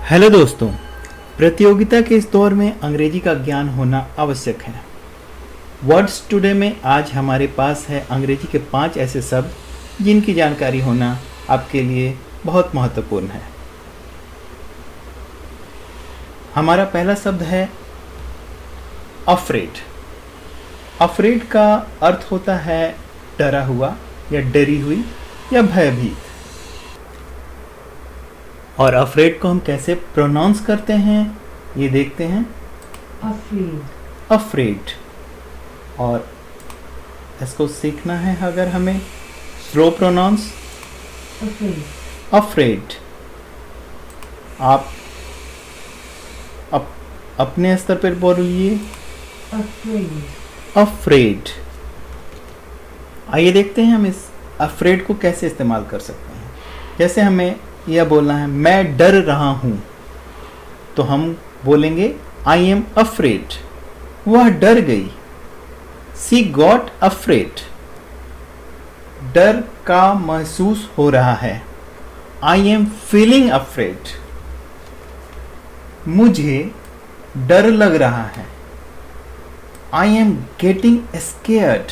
Hello दोस्तों, प्रतियोगिता के इस दौर में अंग्रेजी का ज्ञान होना आवश्यक है। वर्ड्स टुडे में आज हमारे पास है अंग्रेजी के 5 ऐसे शब्द जिनकी जानकारी होना आपके लिए बहुत महत्वपूर्ण है। हमारा पहला शब्द है अफ्रेड। अफ्रेड का अर्थ होता है डरा हुआ या डरी हुई या भयभीत। और अफ्रेड को हम कैसे प्रोनाउंस करते हैं ये देखते हैं। अफ्रेड। और इसको सीखना है अगर हमें स्लो प्रोनाउंस अफ्रेड। आप अपने स्तर पर बोलिए अफ्रेड। आइए देखते हैं हम इस अफ्रेड को कैसे इस्तेमाल कर सकते हैं। जैसे हमें यह बोलना है मैं डर रहा हूं, तो हम बोलेंगे आई एम अफ्रेड। वह डर गई, सी गॉट अफ्रेड। डर का महसूस हो रहा है, आई एम फीलिंग अफ्रेड। मुझे डर लग रहा है, आई एम गेटिंग स्केयर्ड।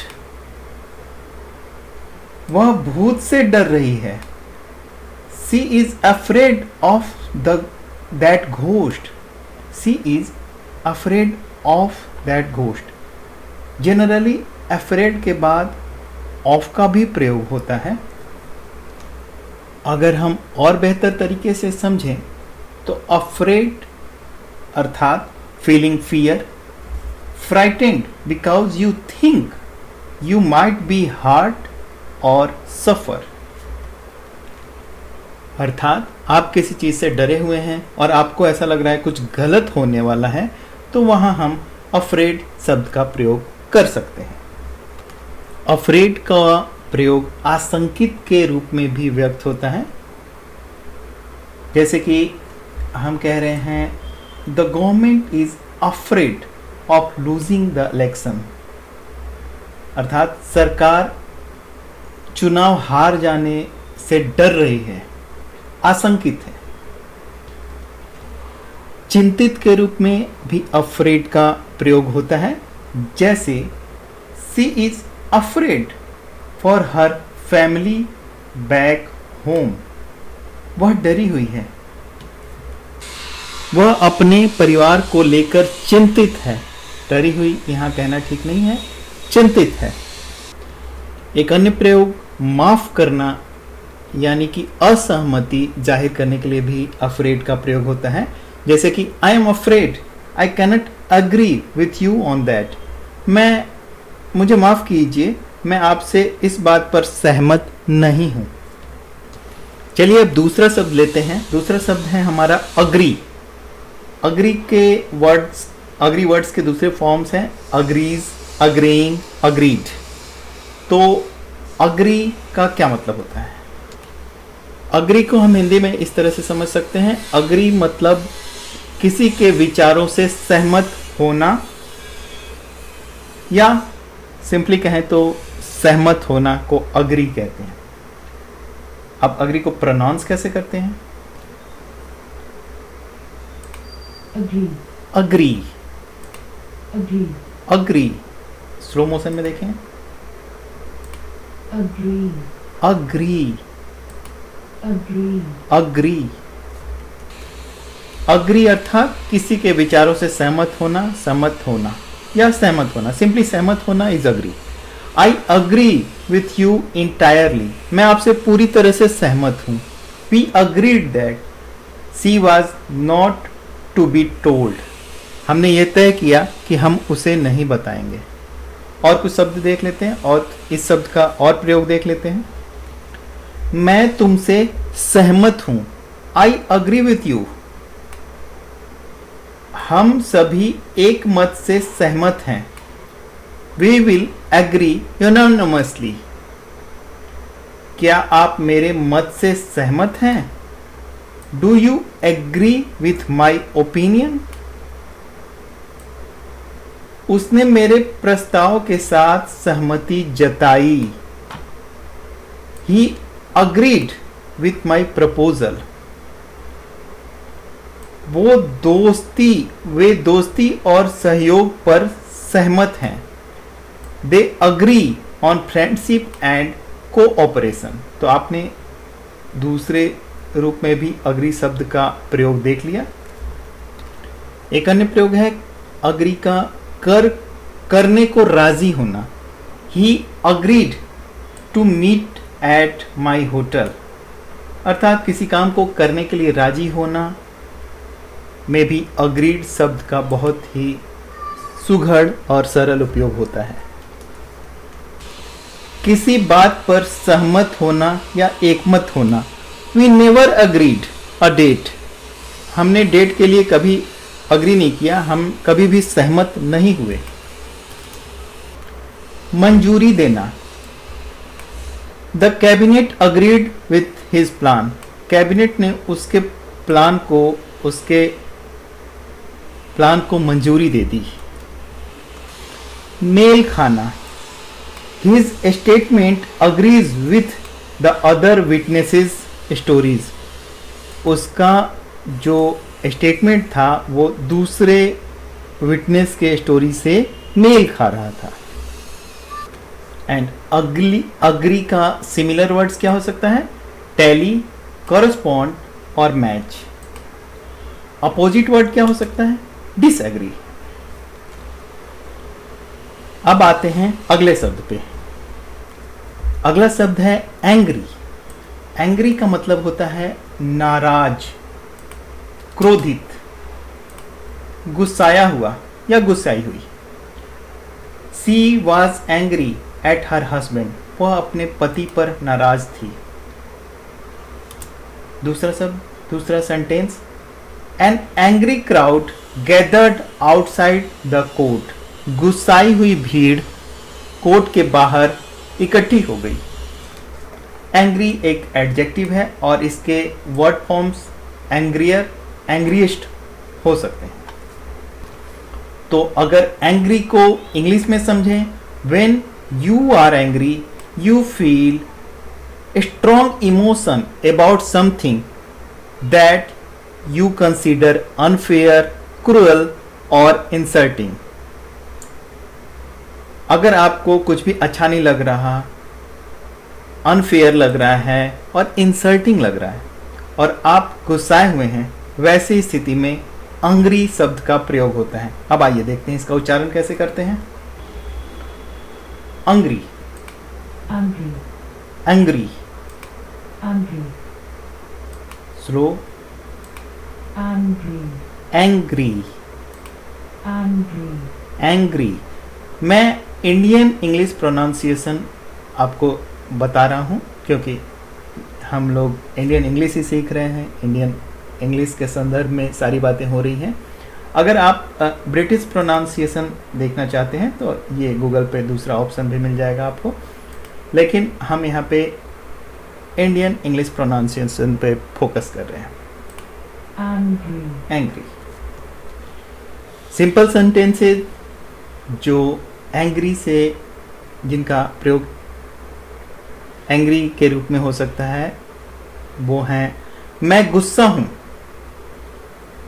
वह भूत से डर रही है, she is afraid of that ghost. She is afraid of that ghost. Generally afraid के बाद of का भी प्रयोग होता है। अगर हम और बेहतर तरीके से समझें तो afraid अर्थात feeling fear, frightened because you think you might be hurt or suffer. अर्थात आप किसी चीज़ से डरे हुए हैं और आपको ऐसा लग रहा है कुछ गलत होने वाला है, तो वहाँ हम अफ्रेड शब्द का प्रयोग कर सकते हैं। अफ्रेड का प्रयोग आशंकित के रूप में भी व्यक्त होता है। जैसे कि हम कह रहे हैं the government is afraid of losing the election. अर्थात सरकार चुनाव हार जाने से डर रही है, आशंकित है। चिंतित के रूप में भी अफ्रेड का प्रयोग होता है। जैसे she is afraid for her family back home. वह डरी हुई है, वह अपने परिवार को लेकर चिंतित है। डरी हुई यहां कहना ठीक नहीं है, चिंतित है। एक अन्य प्रयोग माफ करना यानी कि असहमति जाहिर करने के लिए भी अफ्रेड का प्रयोग होता है। जैसे कि I am afraid I cannot agree with you on that. मुझे माफ कीजिए, मैं आपसे इस बात पर सहमत नहीं हूं। चलिए अब दूसरा शब्द लेते हैं। दूसरा शब्द है हमारा अग्री। अग्री वर्ड्स के दूसरे फॉर्म्स हैं अग्रीज, अग्रीइंग, अग्रीड। तो अग्री का क्या मतलब होता है? अग्री को हम हिंदी में इस तरह से समझ सकते हैं, अग्री मतलब किसी के विचारों से सहमत होना, या सिंपली कहें तो सहमत होना को अग्री कहते हैं। अब अग्री को प्रोनाउंस कैसे करते हैं? Agree, agree, agree, agree. Slow motion में देखें, अग्री, अग्री, अग्री। अग्री अर्थात किसी के विचारों से सहमत होना, सम्मत होना या सहमत होना। सिंपली सहमत होना is agree. I agree with you entirely. मैं आपसे पूरी तरह से सहमत हूं। We agreed that she was not to be told. हमने ये तय किया कि हम उसे नहीं बताएंगे। और कुछ शब्द देख लेते हैं और इस शब्द का और प्रयोग देख लेते हैं। मैं तुमसे सहमत हूं, आई अग्री विथ यू। हम सभी एक मत से सहमत हैं, वी विल एग्री यूनानिमसली। क्या आप मेरे मत से सहमत हैं? Do you agree with my opinion? उसने मेरे प्रस्ताव के साथ सहमति जताई। He agreed with my proposal. वे दोस्ती और सहयोग पर सहमत हैं। They agree on friendship and cooperation. तो आपने दूसरे रूप में भी अग्री शब्द का प्रयोग देख लिया। एक अन्य प्रयोग है अग्री का करने को राजी होना। He agreed to meet at my hotel, अर्थात किसी काम को करने के लिए राजी होना में भी अग्रीड शब्द का बहुत ही सुघड़ और सरल उपयोग होता है। किसी बात पर सहमत होना या एकमत होना। We never agreed a date, हमने डेट के लिए कभी अग्री नहीं किया, हम कभी भी सहमत नहीं हुए। मंजूरी देना। The cabinet agreed with his plan, cabinet ने उसके प्लान को मंजूरी दे दी। मेल खाना। His statement agrees with the other witnesses stories, उसका जो स्टेटमेंट था वो दूसरे विटनेस के स्टोरी से मेल खा रहा था। एंड अग्री का सिमिलर वर्ड्स क्या हो सकता है? टैली, कॉरस्पॉन्ड और मैच। अपोजिट वर्ड क्या हो सकता है? डिसएग्री। अब आते हैं अगले शब्द पे। अगला शब्द है एंग्री। एंग्री का मतलब होता है नाराज, क्रोधित, गुस्साया हुआ या गुस्साई हुई। She was angry at her husband, वह अपने पति पर नाराज थी। दूसरा शब्द, दूसरा sentence, an angry crowd gathered outside the court, गुस्साई हुई भीड़ कोर्ट के बाहर इकट्ठी हो गई। एंग्री एक एडजेक्टिव है और इसके वर्ड फॉर्म्स एंग्रियर, एंग्रीएस्ट हो सकते हैं। तो अगर एंग्री को इंग्लिश में समझें, when you are angry you feel strong emotion about something that you consider unfair, cruel और इंसल्टिंग। अगर आपको कुछ भी अच्छा नहीं लग रहा, अनफेयर लग रहा है और इंसल्टिंग लग रहा है और आप गुस्साए हुए हैं, वैसी स्थिति में अंग्री शब्द का प्रयोग होता है। अब आइए देखते हैं इसका उच्चारण कैसे करते हैं। Angry, angry, angry, angry, slow, angry, angry, angry, angry. मैं इंडियन इंग्लिश प्रोनाउंसिएशन आपको बता रहा हूँ क्योंकि हम लोग इंडियन इंग्लिश ही सीख रहे हैं, इंडियन इंग्लिश के संदर्भ में सारी बातें हो रही हैं। अगर आप ब्रिटिश प्रोनाउंसिएशन देखना चाहते हैं तो ये गूगल पे दूसरा ऑप्शन भी मिल जाएगा आपको, लेकिन हम यहाँ पे इंडियन इंग्लिश प्रोनाउंसिएशन पे फोकस कर रहे हैं। angry, angry. सिंपल सेंटेंसेस जो एंग्री से जिनका प्रयोग एंग्री के रूप में हो सकता है वो हैं, मैं गुस्सा हूं,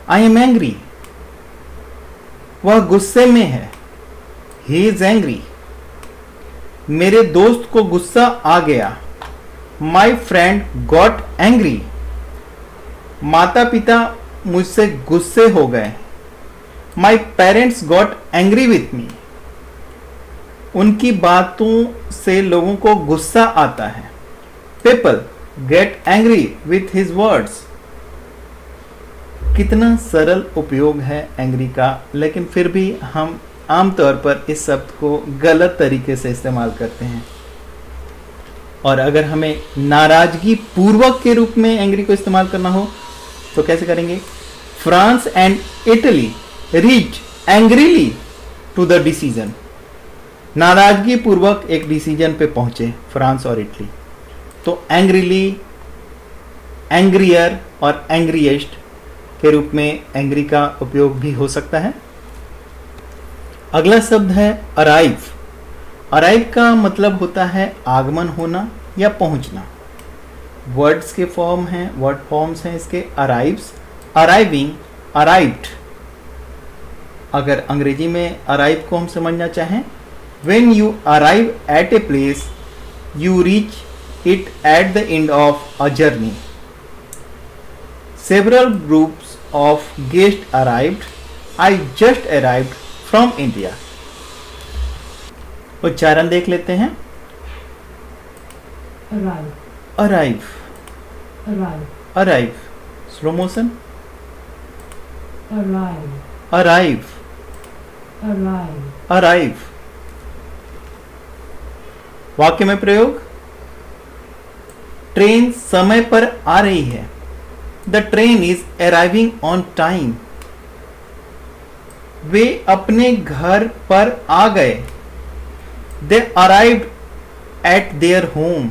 आई एम एंग्री, वह गुस्से में है, ही इज एंग्री, मेरे दोस्त को गुस्सा आ गया, माई फ्रेंड गॉट एंग्री, माता पिता मुझसे गुस्से हो गए, my parents got angry with me, उनकी बातों से लोगों को गुस्सा आता है, people get angry with his words. कितना सरल उपयोग है एंग्री का, लेकिन फिर भी हम आमतौर पर इस शब्द को गलत तरीके से इस्तेमाल करते हैं। और अगर हमें नाराजगी पूर्वक के रूप में एंग्री को इस्तेमाल करना हो तो कैसे करेंगे? France and Italy reach angrily to the decision, नाराजगी पूर्वक एक डिसीजन पे पहुंचे फ्रांस और इटली। तो एंग्रीली, एंग्रियर और एंग्रीएस्ट के रूप में एंग्री का उपयोग भी हो सकता है। अगला शब्द है अराइव। अराइव का मतलब होता है आगमन होना या पहुंचना। वर्ड्स के फॉर्म हैं, वर्ड फॉर्म्स हैं इसके, अराइव्स, अराइविंग, arrived, अगर अंग्रेजी में arrive को हम समझना चाहें, when you arrive at a place, you reach it at the end of a journey. Several groups of guests arrived. I just arrived from India. उच्चारण देख लेते हैं. arrive, Arrive, arrive, arrive. Slow motion. arrive, Arrive, arrive, arrive. वाक्य में प्रयोग. Train समय पर आ रही है. The train is arriving on time. वे अपने घर पर आ गए. They arrived at their home.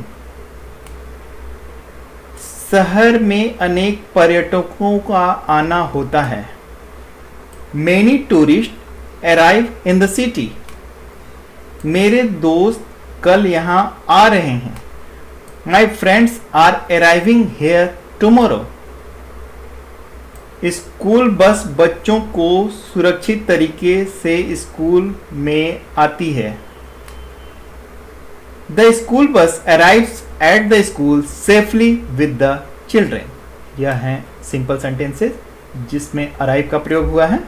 शहर में अनेक पर्यटकों का आना होता है. Many tourist arrive in the city. मेरे दोस्त कल यहां आ रहे हैं. My friends are arriving here tomorrow. School bus बच्चों को सुरक्षित तरीके से स्कूल में आती है. The school bus arrives at the school safely with the children. यह है सिंपल सेंटेंसेस जिसमें अराइव का प्रयोग हुआ है.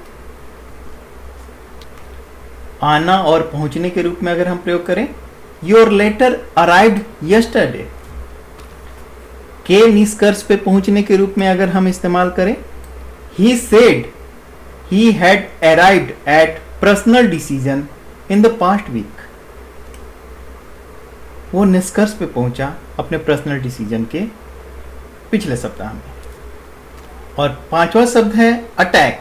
आना और पहुंचने के रूप में अगर हम प्रयोग करें, योर लेटर अराइव्ड यस्टरडे. के निष्कर्ष पे पहुंचने के रूप में अगर हम इस्तेमाल करें, he said he had arrived at personal decision in the past week. वो निष्कर्ष पे पहुंचा अपने पर्सनल डिसीजन के पिछले सप्ताह में. और पांचवा शब्द है अटैक.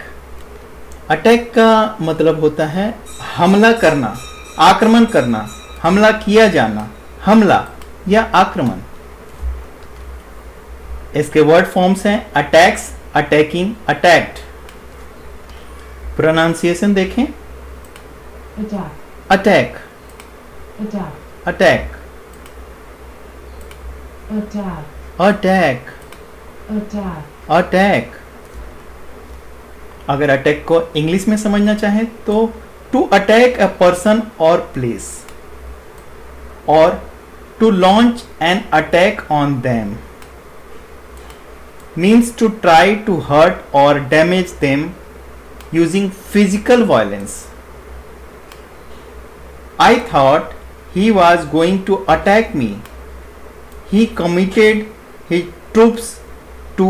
अटैक का मतलब होता है हमला करना, आक्रमण करना, हमला किया जाना, हमला या आक्रमण. इसके वर्ड फॉर्म्स हैं अटैक्स, अटैकिंग, अटैक्ड. प्रोनाउंसिएशन देखें. attack, attack, attack, attack, attack, attack, attack, attack. अगर अटैक को इंग्लिश में समझना चाहें तो टू अटैक अ पर्सन और प्लेस, और to launch an attack on them means to try to hurt or damage them using physical violence. I thought he was going to attack me. He committed his troops to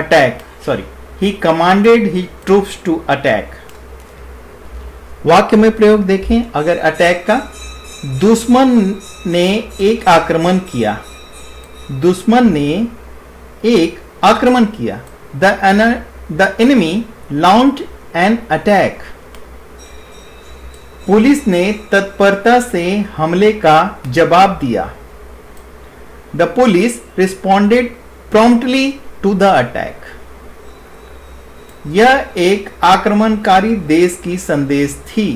attack. He commanded his troops to attack. वाक्य में प्रयोग देखें. अगर attack का, दुश्मन ने एक आक्रमण किया. दुश्मन ने एक आक्रमण किया. The enemy launched an attack. Police ने तत्परता से हमले का जवाब दिया. The police responded promptly to the attack. यह एक आक्रमणकारी देश की संदेश थी.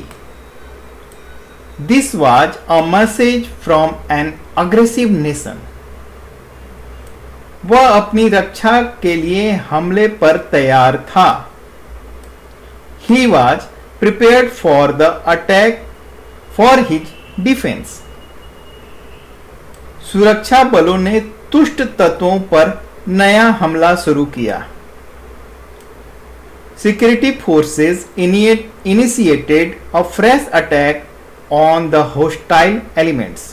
This was a message from an aggressive nation. वह अपनी रक्षा के लिए हमले पर तैयार था. He was prepared for the attack for his defense. सुरक्षा बलों ने दुष्ट तत्वों पर नया हमला शुरू किया. Security forces initiated a fresh attack on the hostile elements.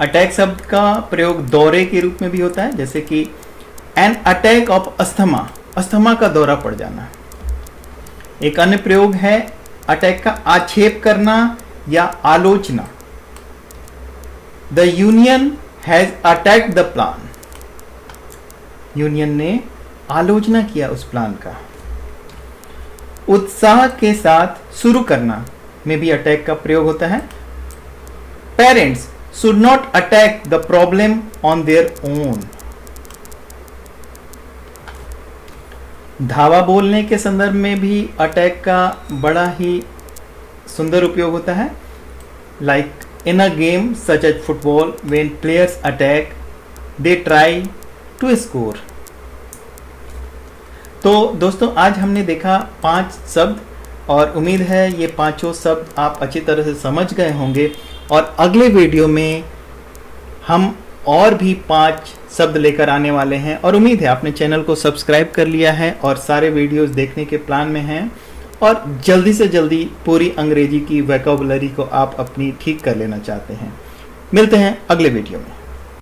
Attack शब्द का प्रयोग दौरे के रूप में भी होता है, जैसे कि an attack of asthma, asthma का दौरा पड़ जाना. एक अन्य प्रयोग है अटैक का आक्षेप करना या आलोचना. The union has attacked the plan. Union ने आलोचना किया उस प्लान का. उत्साह के साथ शुरू करना में भी अटैक का प्रयोग होता है. Parents should not attack the problem on their own. धावा बोलने के संदर्भ में भी अटैक का बड़ा ही सुंदर उपयोग होता है. Like in a game such as football, when players attack, they try to score. तो दोस्तों आज हमने देखा 5 शब्द और उम्मीद है ये पांचों शब्द आप अच्छी तरह से समझ गए होंगे। और अगले वीडियो में हम और भी 5 शब्द लेकर आने वाले हैं और उम्मीद है आपने चैनल को सब्सक्राइब कर लिया है और सारे वीडियोस देखने के प्लान में हैं और जल्दी से जल्दी पूरी अंग्रेजी की वोकैबुलरी को आप अपनी ठीक कर लेना चाहते हैं। मिलते हैं अगले वीडियो में।